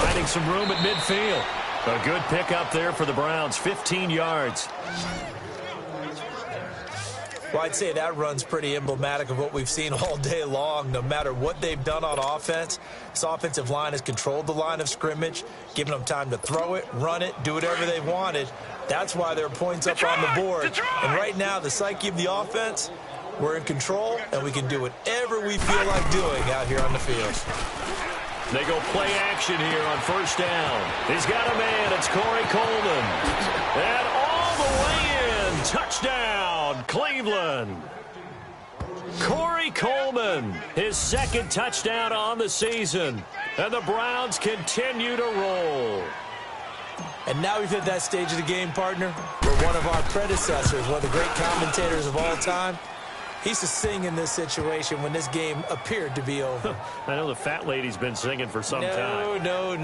Finding some room at midfield. A good pickup there for the Browns, 15 yards. Well, I'd say that run's pretty emblematic of what we've seen all day long. No matter what they've done on offense, this offensive line has controlled the line of scrimmage, given them time to throw it, run it, do whatever they wanted. That's why there are points up on the board. And right now, the psyche of the offense, we're in control, and we can do whatever we feel like doing out here on the field. They go play action here on 1st down. He's got a man. It's Corey Coleman. And all the way in. Touchdown, Cleveland. Corey Coleman, his 2nd touchdown on the season. And the Browns continue to roll. And now we've hit that stage of the game, partner, where one of our predecessors, one of the great commentators of all time, he used to sing in this situation when this game appeared to be over. I know the fat lady's been singing for some time. No,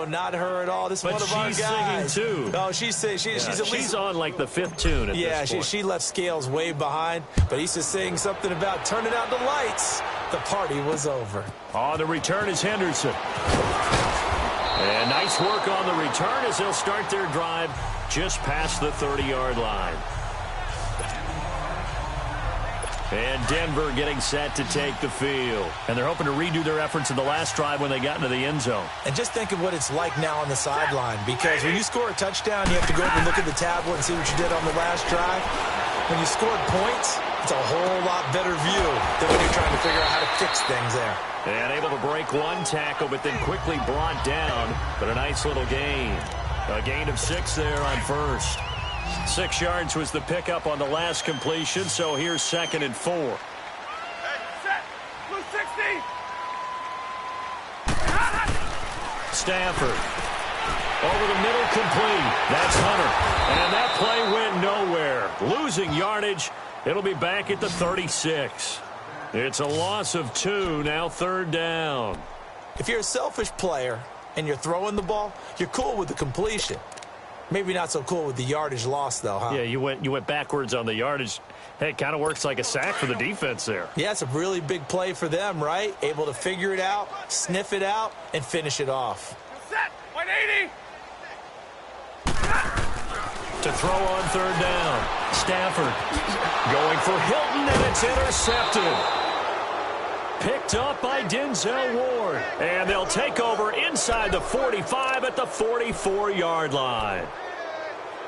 not her at all. This is one of our guys. But she's singing, too. Oh, she's on like the 5th tune at this point. She left Scales way behind, but he used to sing something about turning out the lights. The party was over. On the return is Henderson. And nice work on the return as they'll start their drive just past the 30-yard line. And Denver getting set to take the field. And they're hoping to redo their efforts in the last drive when they got into the end zone. And just think of what it's like now on the sideline, because when you score a touchdown, you have to go over and look at the tablet and see what you did on the last drive. When you scored points, it's a whole lot better view than when you're trying to figure out how to fix things there. And able to break one tackle, but then quickly brought down. But a nice little gain. A gain of 6 there on 1st. 6 yards was the pickup on the last completion, so here's 2nd and 4. Hey, set. Blue 60. Stafford. Over the middle, complete. That's Hunter. And that play went nowhere. Losing yardage. It'll be back at the 36. It's a loss of 2, now 3rd down. If you're a selfish player and you're throwing the ball, you're cool with the completion. Maybe not so cool with the yardage loss, though, huh? Yeah, you went backwards on the yardage. Hey, it kind of works like a sack for the defense there. Yeah, it's a really big play for them, right? Able to figure it out, sniff it out, and finish it off. Set. 180. To throw on 3rd down. Stafford going for Hilton, and it's intercepted. Picked up by Denzel Ward. And they'll take over inside the 45 at the 44-yard line.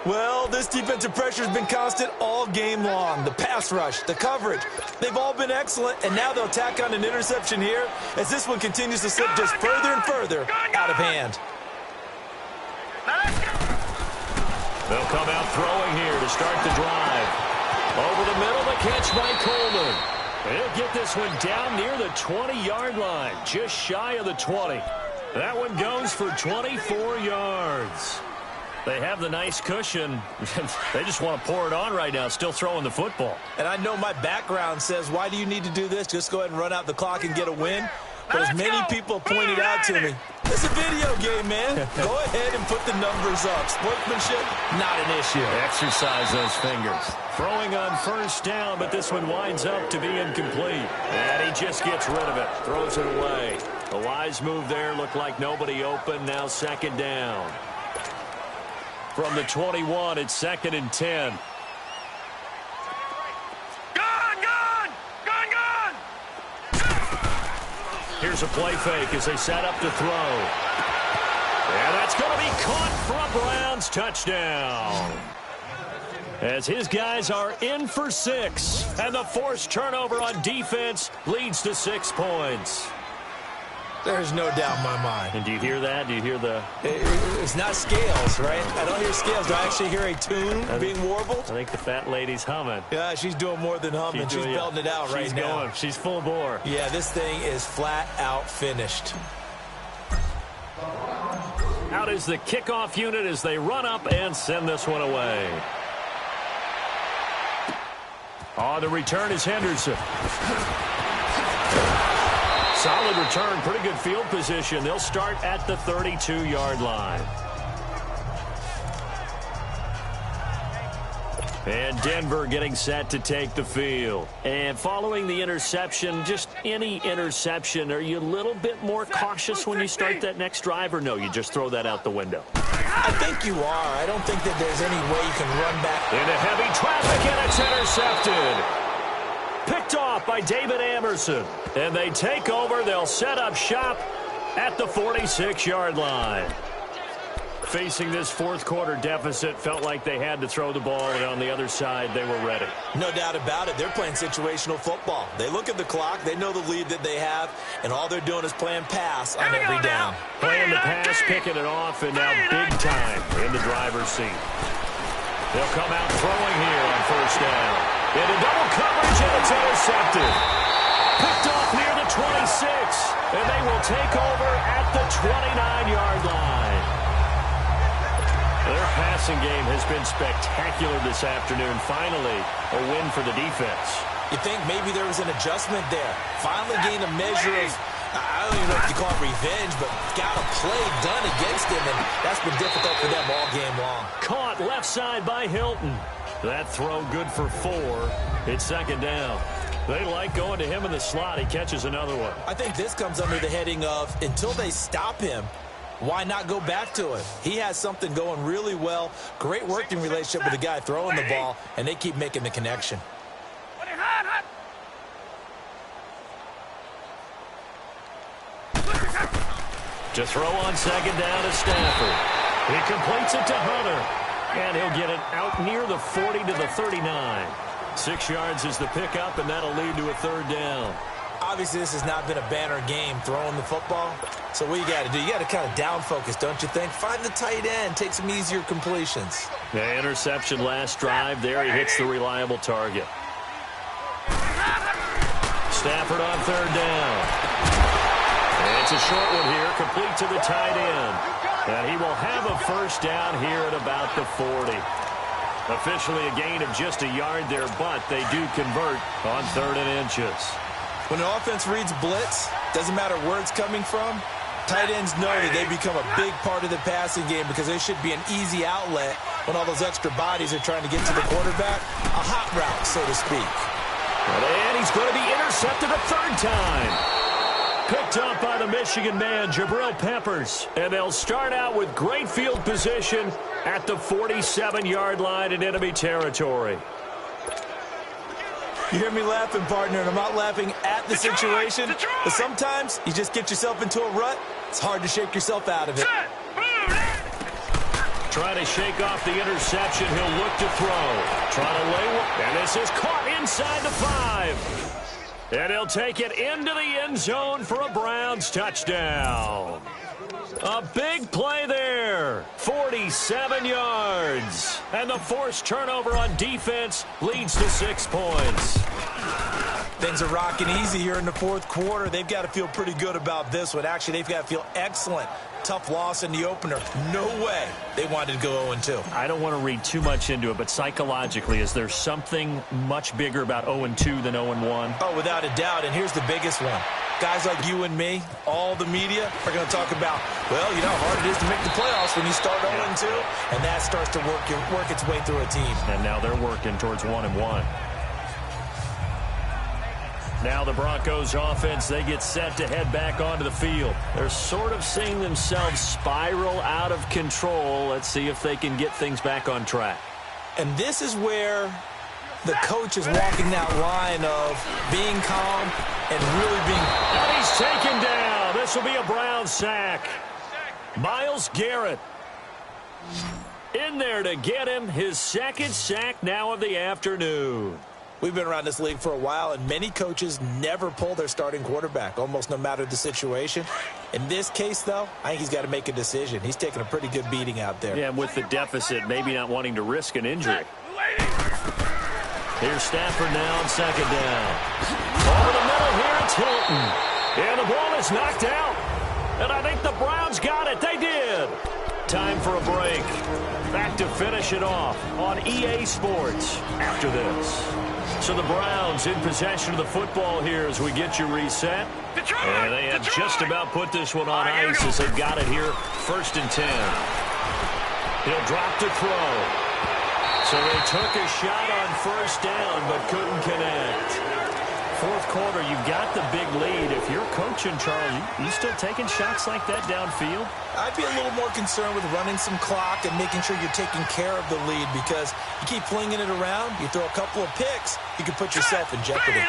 Well, this defensive pressure has been constant all game long. The pass rush, the coverage, they've all been excellent, and now they'll tack on an interception here as this one continues to slip just further and further out of hand. They'll come out throwing here to start the drive. Over the middle, the catch by Coleman. He'll get this one down near the 20-yard line, just shy of the 20. That one goes for 24 yards. They have the nice cushion. They just want to pour it on right now, still throwing the football. And I know my background says, why do you need to do this? Just go ahead and run out the clock and get a win. But as many people pointed out to me, it's a video game, man. Go ahead and put the numbers up. Sportsmanship, not an issue. Exercise those fingers. Throwing on 1st down, but this one winds up to be incomplete. And he just gets rid of it, throws it away. A wise move there, looked like nobody open, now 2nd down. From the 21, it's 2nd and 10. Here's a play fake as they set up to throw. And that's going to be caught for a Browns touchdown. As his guys are in for 6. And the forced turnover on defense leads to 6 points. There's no doubt in my mind. And do you hear that? Do you hear the... It's not scales, right? I don't hear scales. Do I actually hear a tune being warbled? I think the fat lady's humming. Yeah, she's doing more than humming. She's belting it out right now. Going. She's full bore. Yeah, this thing is flat out finished. Out is the kickoff unit as they run up and send this one away. On the return is Henderson. Solid return, pretty good field position. They'll start at the 32-yard line. And Denver getting set to take the field. And following the interception, just any interception, are you a little bit more cautious when you start that next drive, or no, you just throw that out the window? I think you are. I don't think that there's any way you can run back. Into heavy traffic, and it's intercepted. Picked off by David Amerson. And they take over. They'll set up shop at the 46-yard line. Facing this fourth quarter deficit, felt like they had to throw the ball, and on the other side, they were ready. No doubt about it. They're playing situational football. They look at the clock, they know the lead that they have, and all they're doing is playing pass on every down. Playing the pass, picking it off, and now big time in the driver's seat. They'll come out throwing here on first down. Into double coverage, and it's intercepted. Picked off near the 26, and they will take over at the 29-yard line. Their passing game has been spectacular this afternoon. Finally, a win for the defense. You think maybe there was an adjustment there. Finally gained a measure of, I don't even know if you call it revenge, but got a play done against him, and that's been difficult for them all game long. Caught left side by Hilton. That throw good for 4. It's second down. They like going to him in the slot. He catches another one. I think this comes under the heading of, until they stop him, why not go back to it? He has something going really well. Great working relationship with the guy throwing the ball, and they keep making the connection. To throw on second down to Stafford. He completes it to Hunter. And he'll get it out near the 40 to the 39. 6 yards is the pickup, and that'll lead to a third down. Obviously, this has not been a banner game throwing the football. So what you got to do, you got to kind of down focus, don't you think? Find the tight end, take some easier completions. The interception last drive. There he hits the reliable target. Stafford on third down. And it's a short one here, complete to the tight end. And he will have a first down here at about the 40. Officially a gain of just a yard there, but they do convert on 3rd and inches. When an offense reads blitz, doesn't matter where it's coming from, tight ends know that they become a big part of the passing game because they should be an easy outlet when all those extra bodies are trying to get to the quarterback. A hot route, so to speak. And he's going to be intercepted a third time. Picked up by the Michigan man, Jabril Peppers. And they'll start out with great field position at the 47-yard line in enemy territory. You hear me laughing, partner, and I'm not laughing at the situation. But sometimes you just get yourself into a rut. It's hard to shake yourself out of it. Trying to shake off the interception. He'll look to throw. Trying to lay one. And this is caught inside the 5. And he'll take it into the end zone for a Browns touchdown. A big play there. 47 yards. And the forced turnover on defense leads to 6 points. Things are rocking easy here in the fourth quarter. They've got to feel pretty good about this one. Actually, they've got to feel excellent. Tough loss in the opener. No way they wanted to go 0-2. I don't want to read too much into it, but psychologically, is there something much bigger about 0-2 than 0-1? Oh, without a doubt. And here's the biggest one. Guys like you and me, all the media, are going to talk about, well, you know how hard it is to make the playoffs when you start 0-2, and that starts to work its way through a team. And now they're working towards 1-1. Now the Broncos offense, they get set to head back onto the field. They're sort of seeing themselves spiral out of control. Let's see if they can get things back on track. And this is where the coach is walking that line of being calm and really being... And he's taken down. This will be a Brown sack. Myles Garrett in there to get him his second sack now of the afternoon. We've been around this league for a while, and many coaches never pull their starting quarterback, almost no matter the situation. In this case, though, I think he's got to make a decision. He's taking a pretty good beating out there. Yeah, with the deficit, maybe not wanting to risk an injury. Here's Stafford now on second down. Over the middle here, it's Hilton. And the ball is knocked out. And I think the Browns got it. They did. Time for a break. Back to finish it off on EA Sports after this. So the Browns in possession of the football here as we get you reset. And they have just about put this one on ice as they've got it here. 1st and 10. He'll drop to throw. So they took a shot on 1st down but couldn't connect. 4th quarter, you've got the big lead. If you're coaching, Charles, you still taking shots like that downfield? I'd be a little more concerned with running some clock and making sure you're taking care of the lead, because you keep flinging it around, you throw a couple of picks, you can put yourself in jeopardy. 3-19!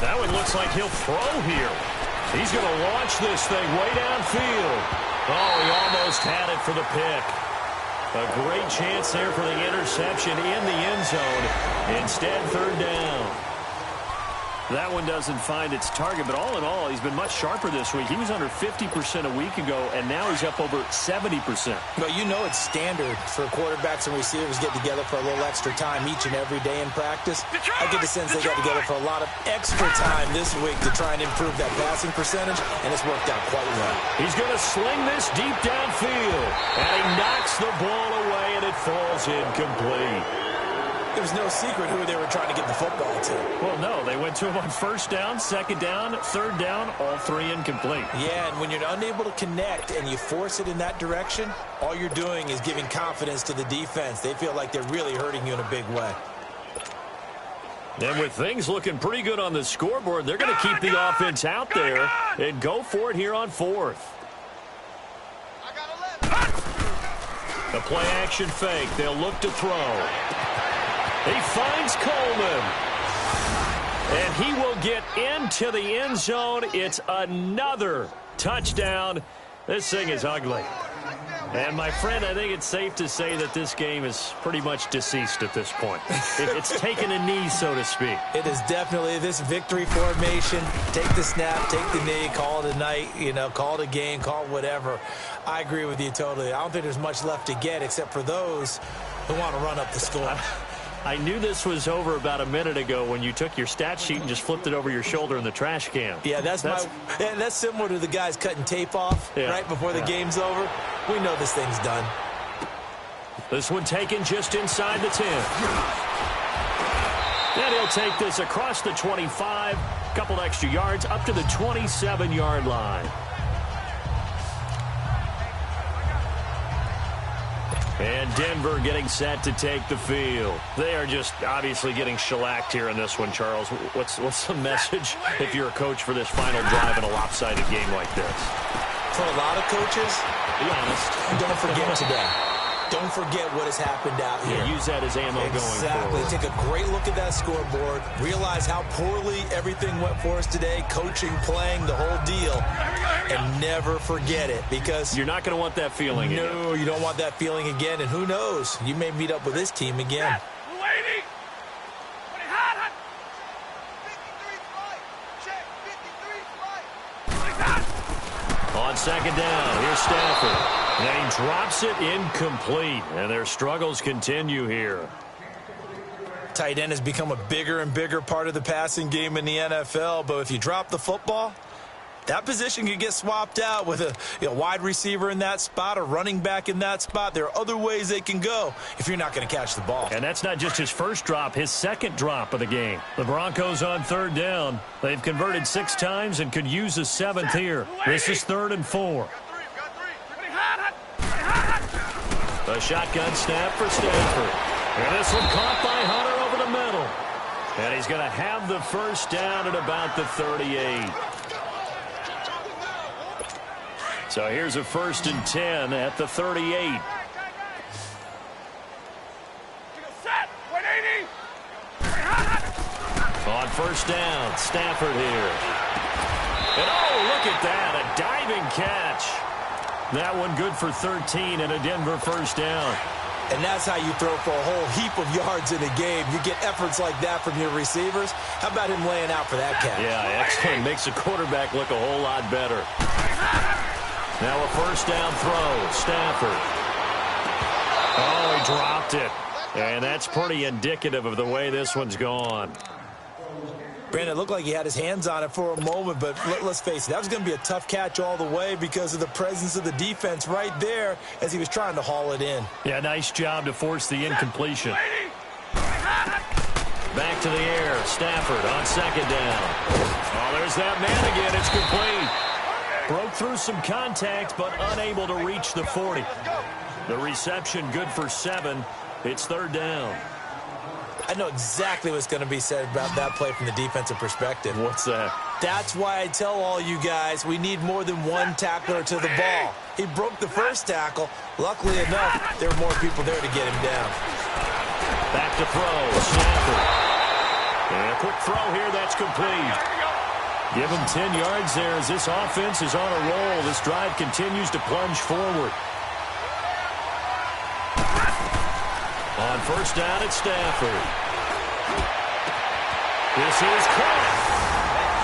That one looks like he'll throw here. He's going to launch this thing way downfield. Oh, he almost had it for the pick. A great chance there for the interception in the end zone. Instead, 3rd down. That one doesn't find its target, but all in all, he's been much sharper this week. He was under 50% a week ago, and now he's up over 70%. But you know it's standard for quarterbacks and receivers get together for a little extra time each and every day in practice. I get the sense they got together for a lot of extra time this week to try and improve that passing percentage, and it's worked out quite well. He's going to sling this deep downfield, and he knocks the ball away, and it falls incomplete. There was no secret who they were trying to get the football to. Well, no, they went to him on 1st down, 2nd down, 3rd down, all 3 incomplete. Yeah, and when you're unable to connect and you force it in that direction, all you're doing is giving confidence to the defense. They feel like they're really hurting you in a big way. And with things looking pretty good on the scoreboard, they're going to keep the offense out there and go for it here on 4th. The play-action fake. They'll look to throw. He finds Coleman. And he will get into the end zone. It's another touchdown. This thing is ugly. And, my friend, I think it's safe to say that this game is pretty much deceased at this point. It's taken a knee, so to speak. It is definitely this victory formation. Take the snap, take the knee, call it a night, call it a game, call it whatever. I agree with you totally. I don't think there's much left to get except for those who want to run up the score. I knew this was over about a minute ago when you took your stat sheet and just flipped it over your shoulder in the trash can. Yeah, that's similar to the guys cutting tape off right before the game's over. We know this thing's done. This one taken just inside the 10. And he'll take this across the 25, a couple extra yards up to the 27-yard line. And Denver getting set to take the field. They are just obviously getting shellacked here in this one, Charles. What's the message if you're a coach for this final drive in a lopsided game like this? For a lot of coaches, be honest, don't forget today. Don't forget what has happened out here. Use that as ammo going forward. Exactly. Take a great look at that scoreboard. Realize how poorly everything went for us today. Coaching, playing, the whole deal. And never forget it, because you're not going to want that feeling again. No, you don't want that feeling again. And who knows? You may meet up with this team again. On 2nd down, here's Stafford. And he drops it incomplete. And their struggles continue here. Tight end has become a bigger and bigger part of the passing game in the NFL. But if you drop the football, that position can get swapped out with a wide receiver in that spot, a running back in that spot. There are other ways they can go if you're not going to catch the ball. And that's not just his first drop, his second drop of the game. The Broncos on 3rd down. They've converted 6 times and could use a 7th here. This is 3rd and 4. A shotgun snap for Stafford. And this one caught by Hunter over the middle. And he's going to have the first down at about the 38. So here's a 1st and 10 at the 38. On 1st down, Stafford here. And oh, look at that, a diving catch. That one good for 13 and a Denver 1st down. And that's how you throw for a whole heap of yards in a game. You get efforts like that from your receivers. How about him laying out for that catch? Yeah, excellent. Makes the quarterback look a whole lot better. Now a 1st down throw. Stafford. Oh, he dropped it. And that's pretty indicative of the way this one's gone. Brandon, it looked like he had his hands on it for a moment, but let's face it, that was going to be a tough catch all the way because of the presence of the defense right there as he was trying to haul it in. Yeah, nice job to force the incompletion. Back to the air. Stafford on second down. Oh, there's that man again. It's complete. Broke through some contact, but unable to reach the 40. The reception good for 7. It's third down. I know exactly what's going to be said about that play from the defensive perspective. What's that? That's why I tell all you guys we need more than one tackler to the ball. He broke the first tackle. Luckily enough, there were more people there to get him down. Back to throw. Stafford. And a quick throw here. That's complete. Give him 10 yards there as this offense is on a roll. This drive continues to plunge forward. On first down, it's Stafford. This is caught.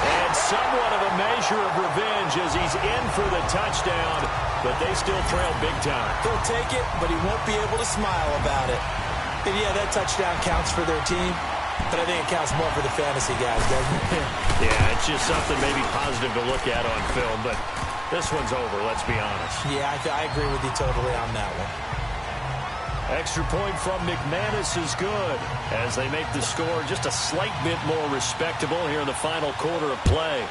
And somewhat of a measure of revenge as he's in for the touchdown, but they still trail big time. He'll take it, but he won't be able to smile about it. And yeah, that touchdown counts for their team, but I think it counts more for the fantasy guys, doesn't it? Yeah, it's just something maybe positive to look at on film, but this one's over, let's be honest. Yeah, I agree with you totally on that one. Extra point from McManus is good as they make the score just a slight bit more respectable here in the final quarter of play.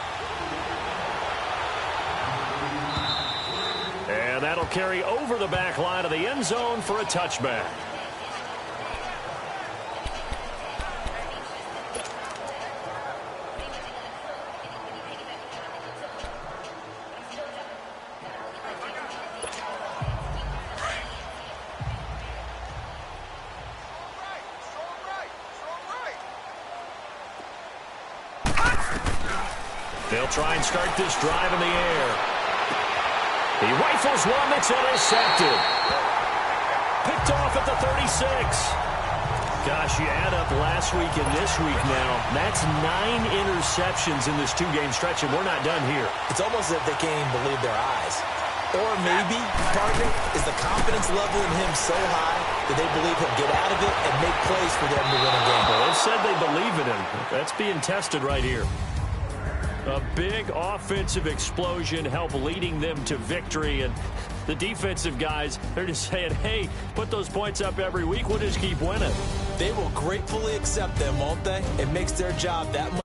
And that'll carry over the back line of the end zone for a touchback. They'll try and start this drive in the air. He rifles one that's intercepted. Picked off at the 36. Gosh, you add up last week and this week now. That's 9 interceptions in this 2-game stretch, and we're not done here. It's almost as if they can't even believe their eyes. Or maybe, partner, is the confidence level in him so high that they believe he'll get out of it and make plays for them to win a game. Well, they said they believe in him. That's being tested right here. A big offensive explosion help leading them to victory. And the defensive guys, they're just saying, hey, put those points up every week. We'll just keep winning. They will gratefully accept them, won't they? It makes their job that much